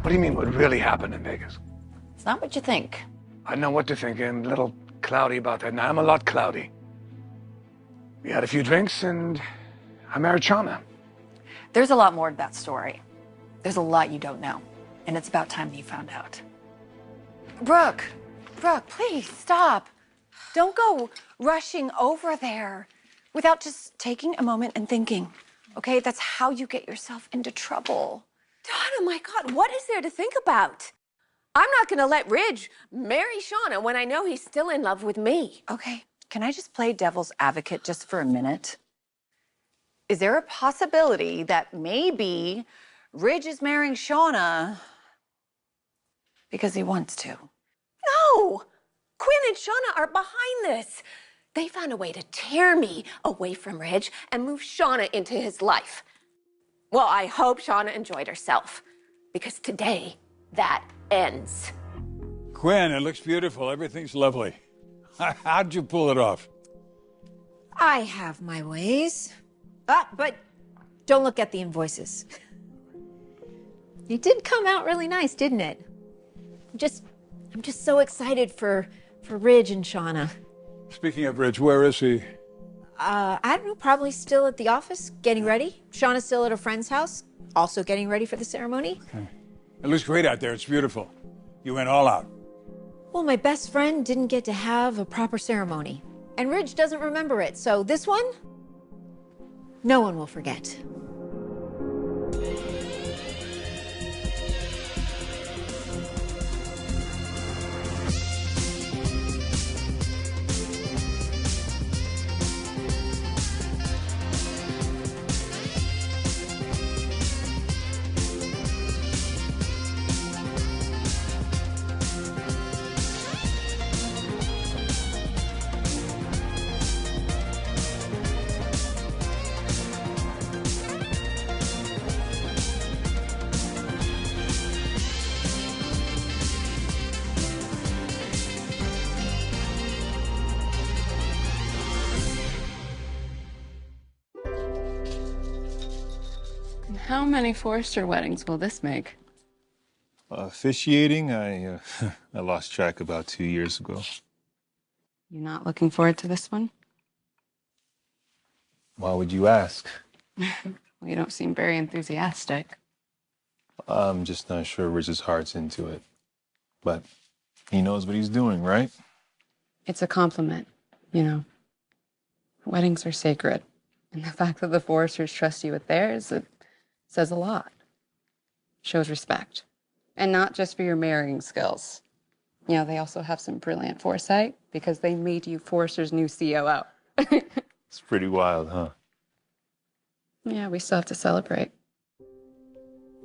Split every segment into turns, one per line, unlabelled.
What do you mean, what really happened in Vegas?
It's not what you think.
I know what to think. I'm a little cloudy about that now. I'm a lot cloudy. We had a few drinks, and I married Shauna.
There's a lot more to that story. There's a lot you don't know, and it's about time that you found out. Brooke, please stop. Don't go rushing over there without just taking a moment and thinking, okay? That's how you get yourself into trouble.
Donna, my God, what is there to think about? I'm not gonna let Ridge marry Shauna when I know he's still in love with me.
Okay, can I just play devil's advocate just for a minute? Is there a possibility that maybe Ridge is marrying Shauna because he wants to?
No! Quinn and Shauna are behind this. They found a way to tear me away from Ridge and move Shauna into his life. Well, I hope Shauna enjoyed herself, because today, that ends.
Quinn, it looks beautiful. Everything's lovely. How'd you pull it off?
I have my ways. But don't look at the invoices. It did come out really nice, didn't it? I'm just so excited for Ridge and Shauna.
Speaking of Ridge, where is he?
I don't know, probably still at the office, getting ready. Shauna's still at a friend's house, also getting ready for the ceremony.
Okay. It looks great out there. It's beautiful. You went all out.
Well, my best friend didn't get to have a proper ceremony, and Ridge doesn't remember it, so this one, no one will forget.
How many Forrester weddings will this make?
Officiating, I lost track about 2 years ago.
You're not looking forward to this one?
Why would you ask?
Well, you don't seem very enthusiastic.
I'm just not sure Rich's heart's into it. But he knows what he's doing, right?
It's a compliment, you know. Weddings are sacred. And the fact that the Forresters trust you with theirs, it says a lot. Shows respect. And not just for your marrying skills. You know, they also have some brilliant foresight because they made you Forrester's new COO.
It's pretty wild, huh?
Yeah, we still have to celebrate.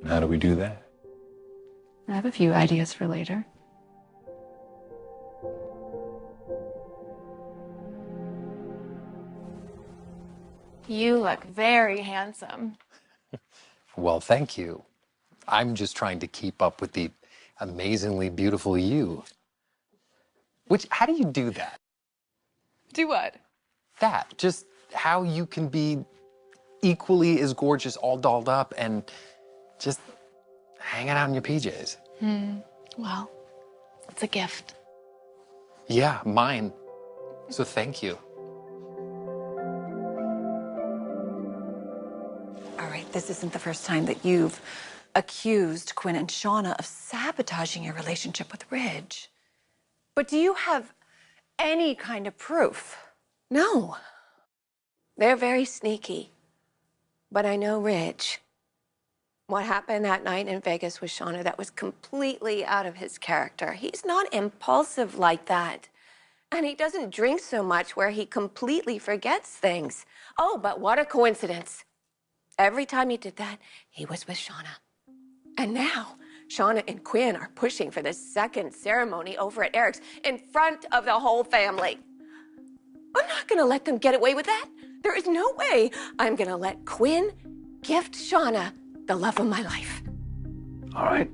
And how do we do that?
I have a few ideas for later.
You look very handsome.
Well, thank you. I'm just trying to keep up with the amazingly beautiful you. How do you do that?
Do what?
That, just how you can be equally as gorgeous, all dolled up, and just hanging out in your PJs.
Well, it's a gift.
Yeah, mine. So thank you.
All right, this isn't the first time that you've accused Quinn and Shauna of sabotaging your relationship with Ridge. But do you have any kind of proof?
No. They're very sneaky. But I know Ridge. What happened that night in Vegas with Shauna, that was completely out of his character. He's not impulsive like that. And he doesn't drink so much where he completely forgets things. Oh, but what a coincidence. Every time he did that, he was with Shauna. And now, Shauna and Quinn are pushing for the second ceremony over at Eric's in front of the whole family. I'm not gonna let them get away with that. There is no way I'm gonna let Quinn gift Shauna the love of my life.
All right.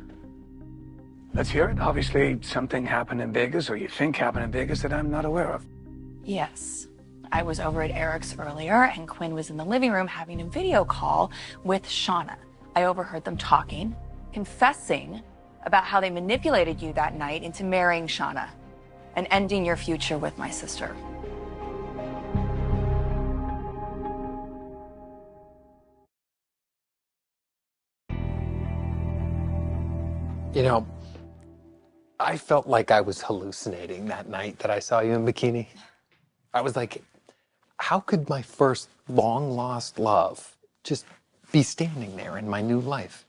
Let's hear it. Obviously, something happened in Vegas, or you think happened in Vegas, that I'm not aware of.
Yes. I was over at Eric's earlier, and Quinn was in the living room having a video call with Shauna. I overheard them talking, confessing
about how they manipulated you that night into marrying Shauna and ending your future with my sister.
You know, I felt like I was hallucinating that night that I saw you in bikini. I was like, how could my first long-lost love just be standing there in my new life?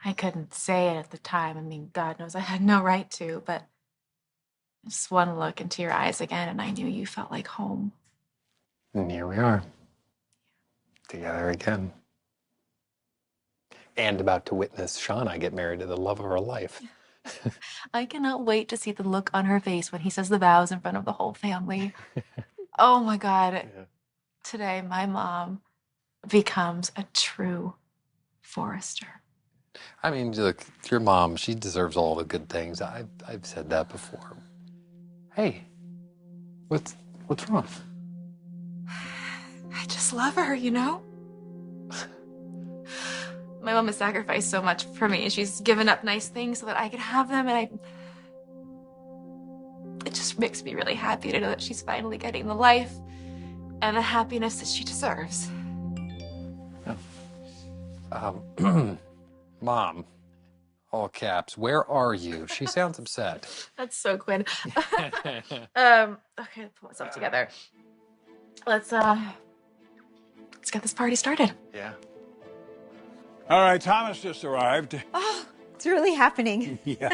I couldn't say it at the time. I mean, God knows I had no right to, but just one look into your eyes again, and I knew you felt like home.
And here we are, together again. And about to witness Shauna get married to the love of her life.
I cannot wait to see the look on her face when he says the vows in front of the whole family. Oh my God.
Yeah.
Today, my mom becomes a true Forrester.
I mean, look, your mom, she deserves all the good things. I've said that before. Hey, what's wrong?
I just love her, you know? My mom has sacrificed so much for me. She's given up nice things so that I could have them, and it just makes me really happy to know that she's finally getting the life and the happiness that she deserves.
Mom, all caps, where are you? She sounds upset.
That's so Quinn. Okay, let's pull myself together. Let's get this party started.
Yeah.
All right, Thomas just arrived.
Oh, it's really happening.
Yeah.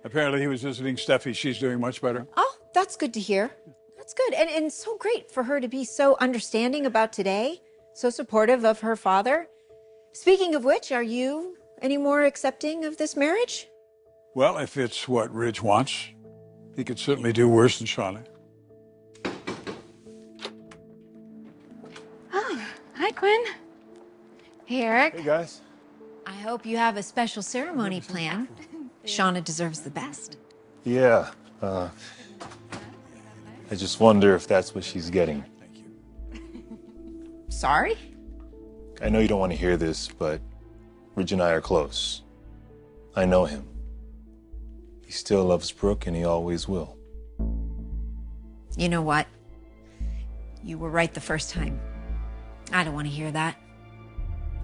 Apparently he was visiting Steffi. She's doing much better.
Oh, that's good to hear. That's good. And so great for her to be so understanding about today, so supportive of her father. Speaking of which, are you any more accepting of this marriage?
Well, if it's what Ridge wants, he could certainly do worse than Shauna.
Oh, hi, Quinn. Hey, Eric.
Hey, guys.
I hope you have a special ceremony planned. Shauna deserves the best.
Yeah. I just wonder if that's what she's getting.
Sorry?
I know you don't want to hear this, but Ridge and I are close. I know him. He still loves Brooke, and he always will.
You know what? You were right the first time. I don't want to hear that.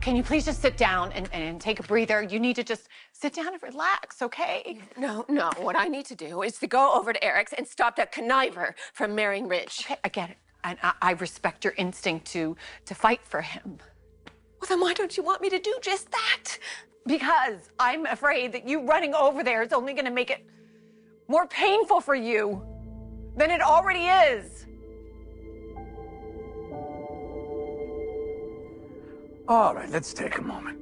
Can you please just sit down and take a breather? You need to just sit down and relax, okay?
No. What I need to do is to go over to Eric's and stop that conniver from marrying Ridge.
Okay, I get it. And I respect your instinct to fight for him.
Well, then why don't you want me to do just that?
Because I'm afraid that you running over there is only going to make it more painful for you than it already is.
All right, let's take a moment.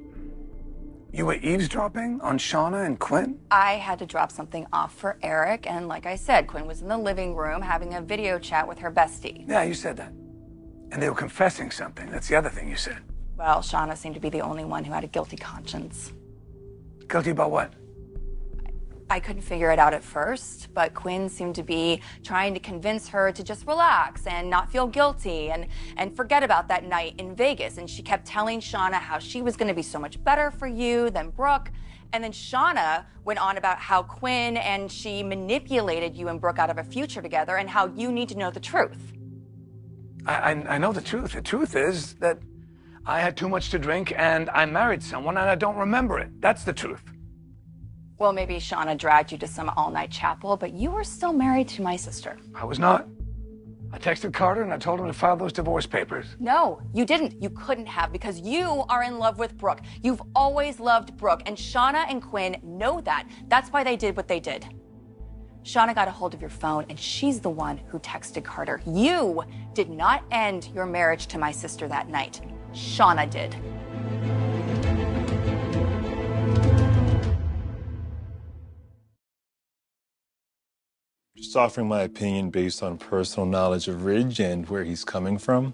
You were eavesdropping on Shauna and Quinn?
I had to drop something off for Eric, and like I said, Quinn was in the living room having a video chat with her bestie.
Yeah, you said that. And they were confessing something. That's the other thing you said.
Well, Shauna seemed to be the only one who had a guilty conscience.
Guilty about what?
I couldn't figure it out at first, but Quinn seemed to be trying to convince her to just relax and not feel guilty and forget about that night in Vegas. And she kept telling Shauna how she was going to be so much better for you than Brooke. And then Shauna went on about how Quinn and she manipulated you and Brooke out of a future together and how you need to know the truth.
I know the truth. The truth is that I had too much to drink and I married someone and I don't remember it. That's the truth.
Well, maybe Shauna dragged you to some all-night chapel, but you were still married to my sister.
I was not. I texted Carter and I told him to file those divorce papers.
No, you didn't. You couldn't have because you are in love with Brooke. You've always loved Brooke, and Shauna and Quinn know that. That's why they did what they did. Shauna got a hold of your phone, and she's the one who texted Carter. You did not end your marriage to my sister that night. Shauna did.
Just offering my opinion based on personal knowledge of Ridge and where he's coming from.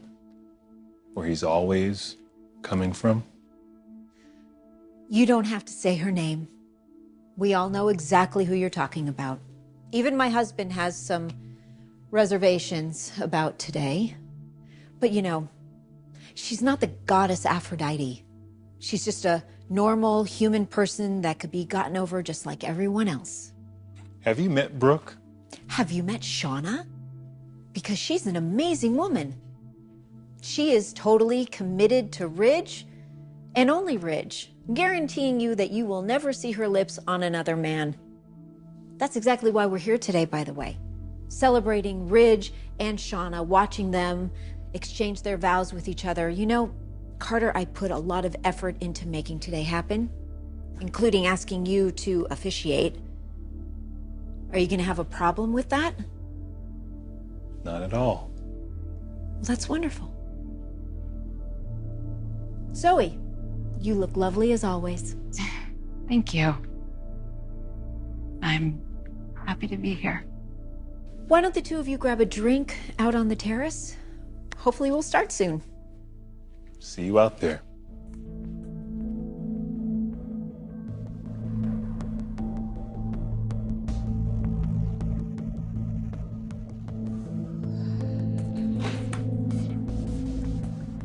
Where he's always coming from.
You don't have to say her name. We all know exactly who you're talking about. Even my husband has some reservations about today. But you know, she's not the goddess Aphrodite. She's just a normal human person that could be gotten over just like everyone else.
Have you met Brooke?
Have you met Shauna? Because she's an amazing woman. She is totally committed to Ridge, and only Ridge, guaranteeing you that you will never see her lips on another man. That's exactly why we're here today, by the way. Celebrating Ridge and Shauna, watching them exchange their vows with each other. You know, Carter, I put a lot of effort into making today happen, including asking you to officiate. Are you going to have a problem with that?
Not at all.
Well, that's wonderful. Zoe, you look lovely as always.
Thank you. I'm happy to be here.
Why don't the two of you grab a drink out on the terrace? Hopefully we'll start soon.
See you out there.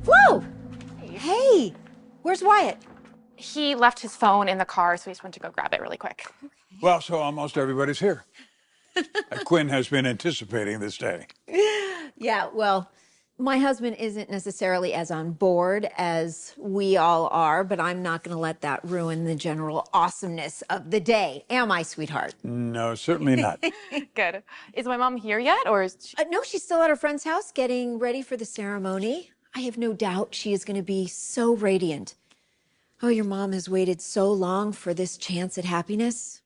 Whoa! Hey, where's Wyatt?
He left his phone in the car, so he just went to go grab it really quick.
Well, so almost everybody's here. Quinn has been anticipating this day.
Yeah, well, my husband isn't necessarily as on board as we all are, but I'm not going to let that ruin the general awesomeness of the day. Am I, sweetheart?
No, certainly not.
Good. Is my mom here yet, or is she...
No, she's still at her friend's house getting ready for the ceremony. I have no doubt she is going to be so radiant. Oh, your mom has waited so long for this chance at happiness.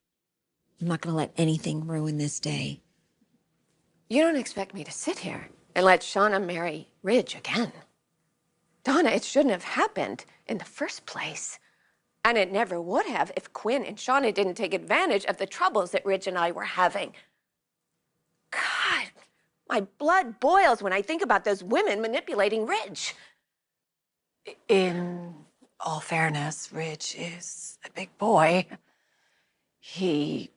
I'm not going to let anything ruin this day.
You don't expect me to sit here and let Shauna marry Ridge again. Donna, it shouldn't have happened in the first place. And it never would have if Quinn and Shauna didn't take advantage of the troubles that Ridge and I were having. God, my blood boils when I think about those women manipulating Ridge.
In all fairness, Ridge is a big boy. He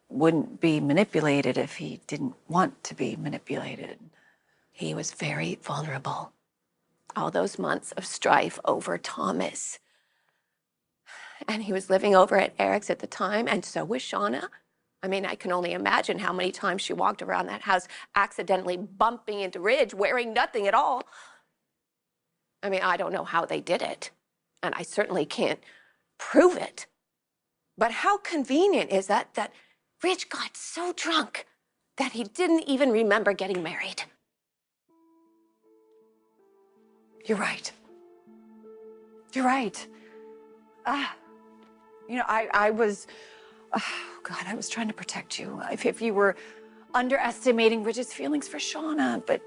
wouldn't be manipulated if he didn't want to be manipulated.
He was very vulnerable. All those months of strife over Thomas. And he was living over at Eric's at the time, and so was Shauna. I mean, I can only imagine how many times she walked around that house accidentally bumping into Ridge, wearing nothing at all. I mean, I don't know how they did it, and I certainly can't prove it. But how convenient is that Ridge got so drunk that he didn't even remember getting married?
You're right. You're right. You know, I was, oh God, I was trying to protect you. If you were underestimating Ridge's feelings for Shauna, but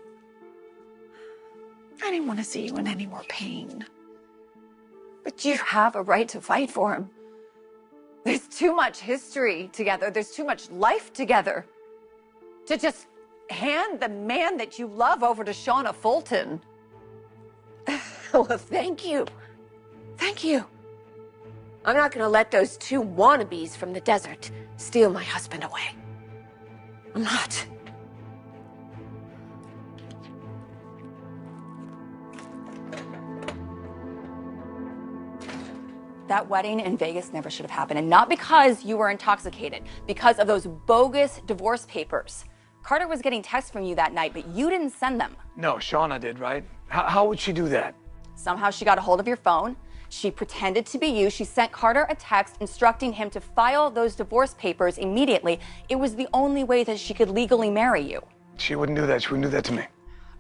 I didn't want to see you in any more pain. But you have a right to fight for him. There's too much history together. There's too much life together to just hand the man that you love over to Shauna Fulton.
Well, thank you. Thank you. I'm not going to let those two wannabes from the desert steal my husband away. I'm not.
That wedding in Vegas never should have happened. And not because you were intoxicated, because of those bogus divorce papers. Carter was getting texts from you that night, but you didn't send them.
No, Shauna did, right? How would she do that?
Somehow she got a hold of your phone. She pretended to be you. She sent Carter a text instructing him to file those divorce papers immediately. It was the only way that she could legally marry you.
She wouldn't do that. She wouldn't do that to me.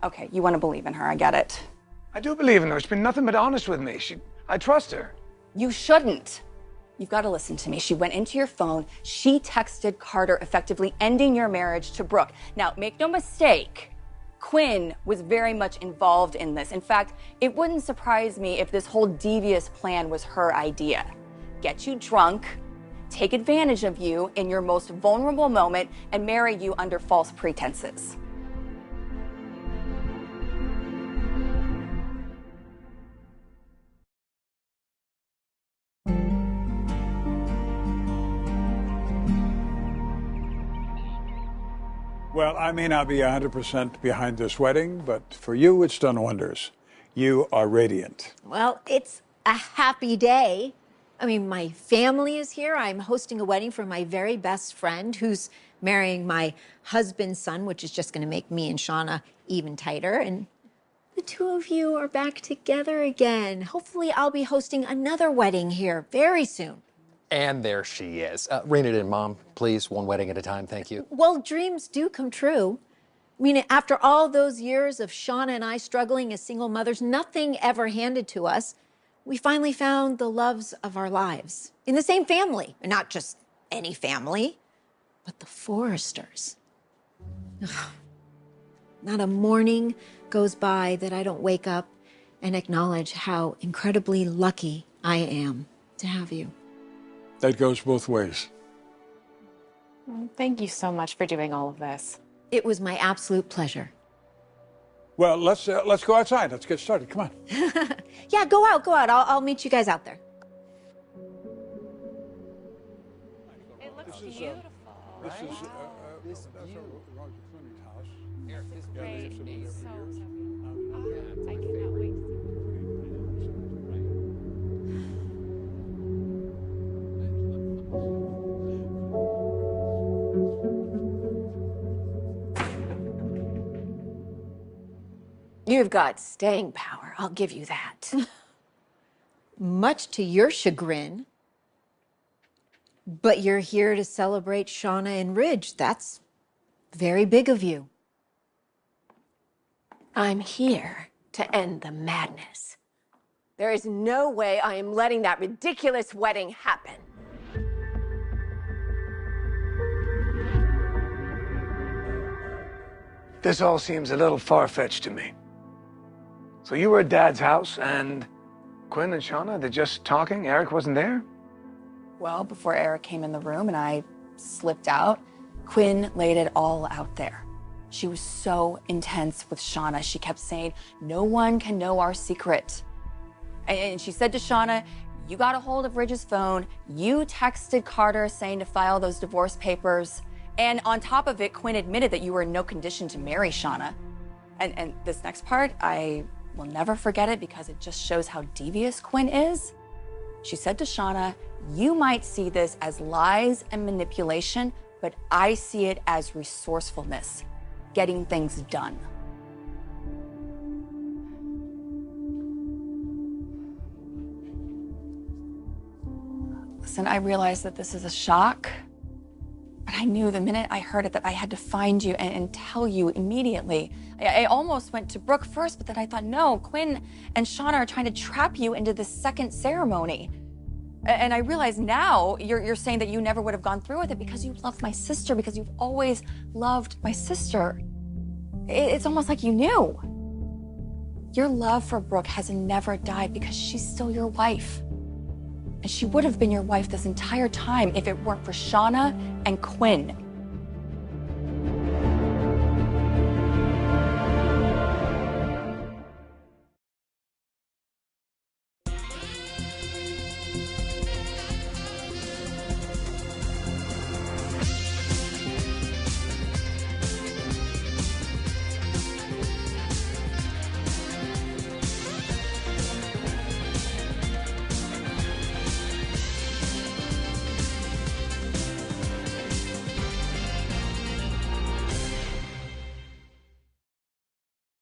Okay, you want to believe in her. I get it.
I do believe in her. She's been nothing but honest with me. I trust her.
You shouldn't. You've got to listen to me. She went into your phone. She texted Carter, effectively ending your marriage to Brooke. Now, make no mistake, Quinn was very much involved in this. In fact, it wouldn't surprise me if this whole devious plan was her idea. Get you drunk, take advantage of you in your most vulnerable moment, and marry you under false pretenses.
Well, I may not be 100% behind this wedding, but for you, it's done wonders. You are radiant.
Well, it's a happy day. I mean, my family is here. I'm hosting a wedding for my very best friend who's marrying my husband's son, which is just going to make me and Shauna even tighter. And the two of you are back together again. Hopefully, I'll be hosting another wedding here very soon.
And there she is. Rein it in, Mom, please. One wedding at a time, thank you.
Well, dreams do come true. I mean, after all those years of Shauna and I struggling as single mothers, nothing ever handed to us, we finally found the loves of our lives in the same family. And not just any family, but the Forresters. Not a morning goes by that I don't wake up and acknowledge how incredibly lucky I am to have you.
That goes both ways.
Well, thank you so much for doing all of this.
It was my absolute pleasure.
Well, let's go outside. Let's get started. Come on.
Yeah, go out, go out. I'll meet you guys out there.
It looks beautiful,
This
right?
is that's Roger Clooney's house.
This is
Yeah,
great.
they've lived
So,
there for
so
years.
I cannot wait to see it.
You've got staying power, I'll give you that.
Much to your chagrin. But you're here to celebrate Shauna and Ridge. That's very big of you.
I'm here to end the madness. There is no way I am letting that ridiculous wedding happen.
This all seems a little far-fetched to me. So you were at Dad's house, and Quinn and Shauna, they're just talking? Eric wasn't there?
Well, before Eric came in the room and I slipped out, Quinn laid it all out there. She was so intense with Shauna. She kept saying, no one can know our secret. And she said to Shauna, you got a hold of Ridge's phone, you texted Carter saying to file those divorce papers, and on top of it, Quinn admitted that you were in no condition to marry Shauna. And this next part, I will never forget it because it just shows how devious Quinn is. She said to Shauna, you might see this as lies and manipulation, but I see it as resourcefulness, getting things done. Listen, I realize that this is a shock, but I knew the minute I heard it that I had to find you and tell you immediately. I almost went to Brooke first, but then I thought, no, Quinn and Shauna are trying to trap you into this second ceremony. And I realize now you're saying that you never would have gone through with it because you love my sister, because you've always loved my sister. It's almost like you knew. Your love for Brooke has never died because she's still your wife. And she would have been your wife this entire time if it weren't for Shauna and Quinn.